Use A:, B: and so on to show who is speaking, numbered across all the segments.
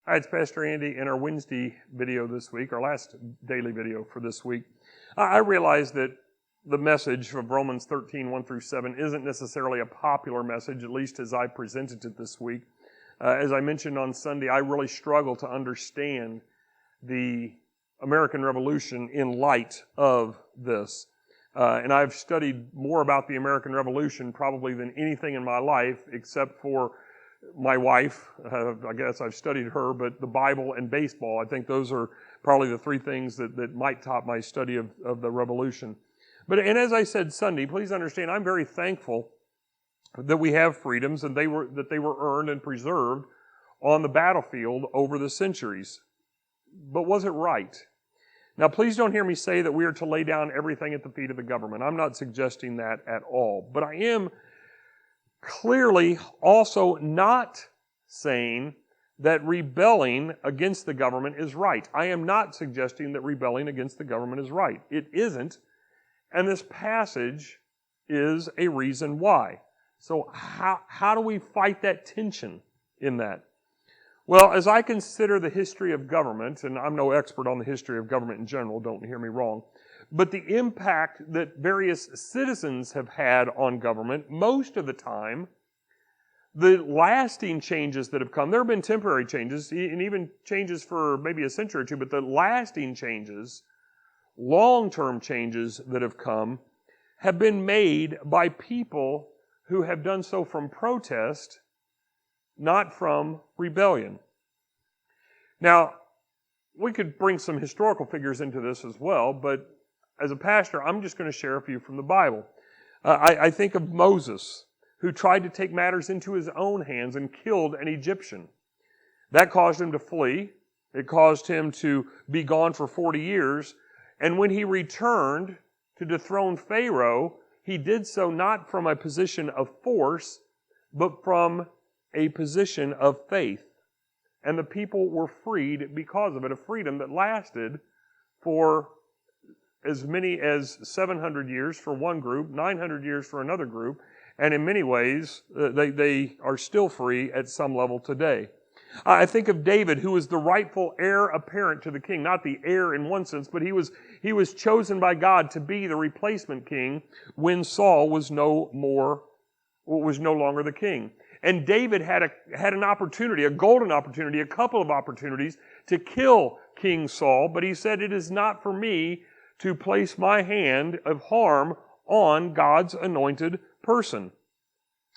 A: Hi, it's Pastor Andy in our Wednesday video this week, our last daily video for this week. I realize that the message of Romans 13, 1 through 7 isn't necessarily a popular message, at least as I presented it this week. As I mentioned on Sunday, I really struggle to understand the American Revolution in light of this. And I've studied more about the American Revolution probably than anything in my life, except for my wife. I guess I've studied her, but the Bible and baseball, I think those are probably the three things that might top my study of the Revolution. And as I said Sunday, please understand, I'm very thankful that we have freedoms and that they were earned and preserved on the battlefield over the centuries. But was it right? Now, please don't hear me say that we are to lay down everything at the feet of the government. I'm not suggesting that at all. But I am clearly also not saying that rebelling against the government is right. I am not suggesting that rebelling against the government is right. It isn't. And this passage is a reason why. So how do we fight that tension in that? Well, as I consider the history of government, and I'm no expert on the history of government in general, don't hear me wrong, but the impact that various citizens have had on government, most of the time, the lasting changes that have come, there have been temporary changes, and even changes for maybe a century or two, but the lasting changes, long-term changes that have come, have been made by people who have done so from protest, not from rebellion. Now, we could bring some historical figures into this as well, but as a pastor, I'm just going to share a few from the Bible. I think of Moses, who tried to take matters into his own hands and killed an Egyptian. That caused him to flee. It caused him to be gone for 40 years. And when he returned to dethrone Pharaoh, he did so not from a position of force, but from a position of faith. And the people were freed because of it, a freedom that lasted for as many as 700 years for one group, 900 years for another group, and in many ways, they are still free at some level today. I think of David, who was the rightful heir apparent to the king, not the heir in one sense, but he was chosen by God to be the replacement king when Saul was no longer the king. And David had an opportunity, a golden opportunity, a couple of opportunities to kill King Saul, but he said, "It is not for me to place my hand of harm on God's anointed person."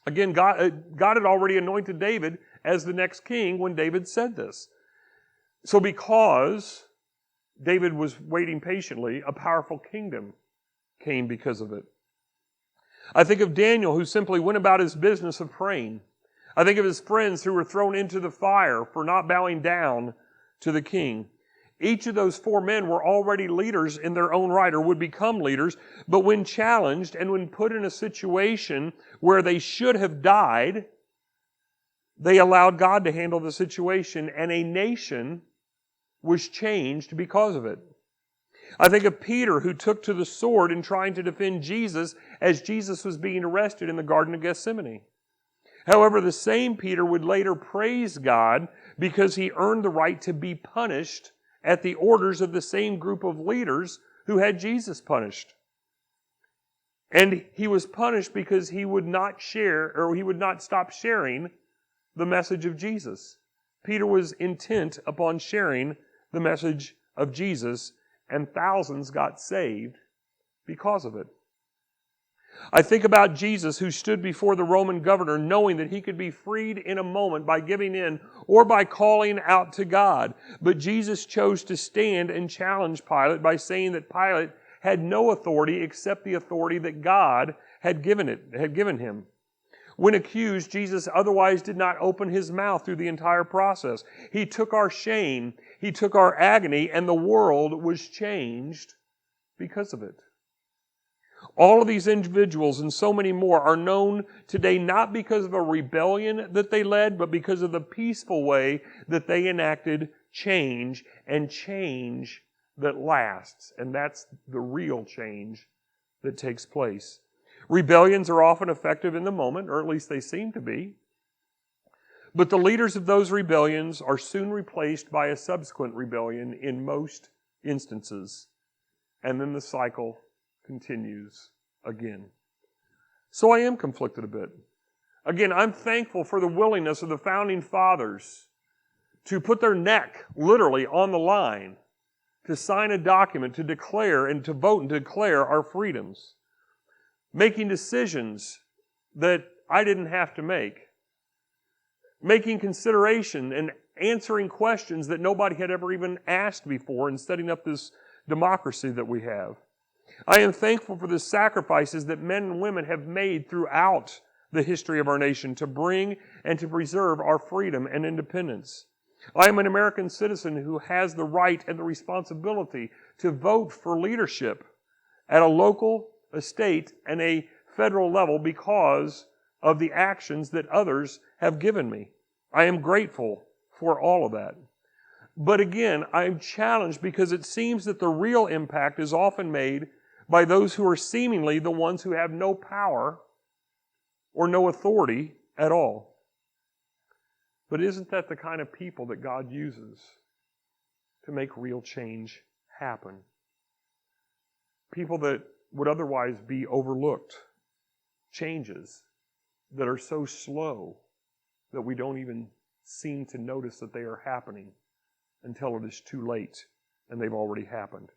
A: Again, God had already anointed David as the next king when David said this. So because David was waiting patiently, a powerful kingdom came because of it. I think of Daniel, who simply went about his business of praying. I think of his friends who were thrown into the fire for not bowing down to the king. Each of those four men were already leaders in their own right, or would become leaders, but when challenged and when put in a situation where they should have died, they allowed God to handle the situation, and a nation was changed because of it. I think of Peter, who took to the sword in trying to defend Jesus as Jesus was being arrested in the Garden of Gethsemane. However, the same Peter would later praise God because he earned the right to be punished at the orders of the same group of leaders who had Jesus punished. And he was punished because he would not stop sharing the message of Jesus. Peter was intent upon sharing the message of Jesus, and thousands got saved because of it. I think about Jesus, who stood before the Roman governor knowing that he could be freed in a moment by giving in or by calling out to God. But Jesus chose to stand and challenge Pilate by saying that Pilate had no authority except the authority that God had given him. When accused, Jesus otherwise did not open his mouth through the entire process. He took our shame, he took our agony, and the world was changed because of it. All of these individuals and so many more are known today not because of a rebellion that they led, but because of the peaceful way that they enacted change, and change that lasts. And that's the real change that takes place. Rebellions are often effective in the moment, or at least they seem to be. But the leaders of those rebellions are soon replaced by a subsequent rebellion in most instances. And then the cycle continues again. So I am conflicted a bit. Again, I'm thankful for the willingness of the founding fathers to put their neck literally on the line, to sign a document, to declare and to vote and to declare our freedoms, making decisions that I didn't have to make, making consideration and answering questions that nobody had ever even asked before, and setting up this democracy that we have. I am thankful for the sacrifices that men and women have made throughout the history of our nation to bring and to preserve our freedom and independence. I am an American citizen who has the right and the responsibility to vote for leadership at a local, a state, and a federal level because of the actions that others have given me. I am grateful for all of that. But again, I'm challenged because it seems that the real impact is often made by those who are seemingly the ones who have no power or no authority at all. But isn't that the kind of people that God uses to make real change happen? People that would otherwise be overlooked. Changes that are so slow that we don't even seem to notice that they are happening until it is too late and they've already happened.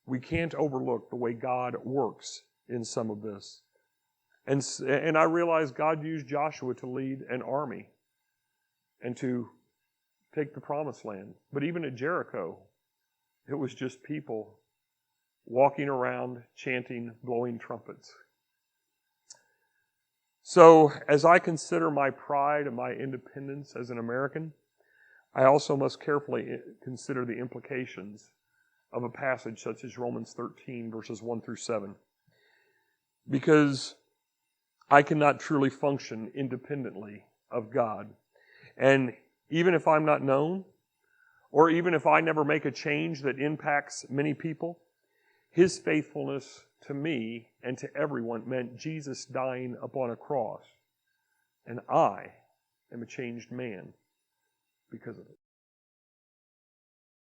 A: We can't overlook the way God works in some of this. And I realize God used Joshua to lead an army and to take the promised land. But even at Jericho, it was just people walking around, chanting, blowing trumpets. So, as I consider my pride and my independence as an American, I also must carefully consider the implications of a passage such as Romans 13, verses 1 through 7. Because I cannot truly function independently of God. And even if I'm not known, or even if I never make a change that impacts many people, His faithfulness to me and to everyone meant Jesus dying upon a cross. And I am a changed man because of it.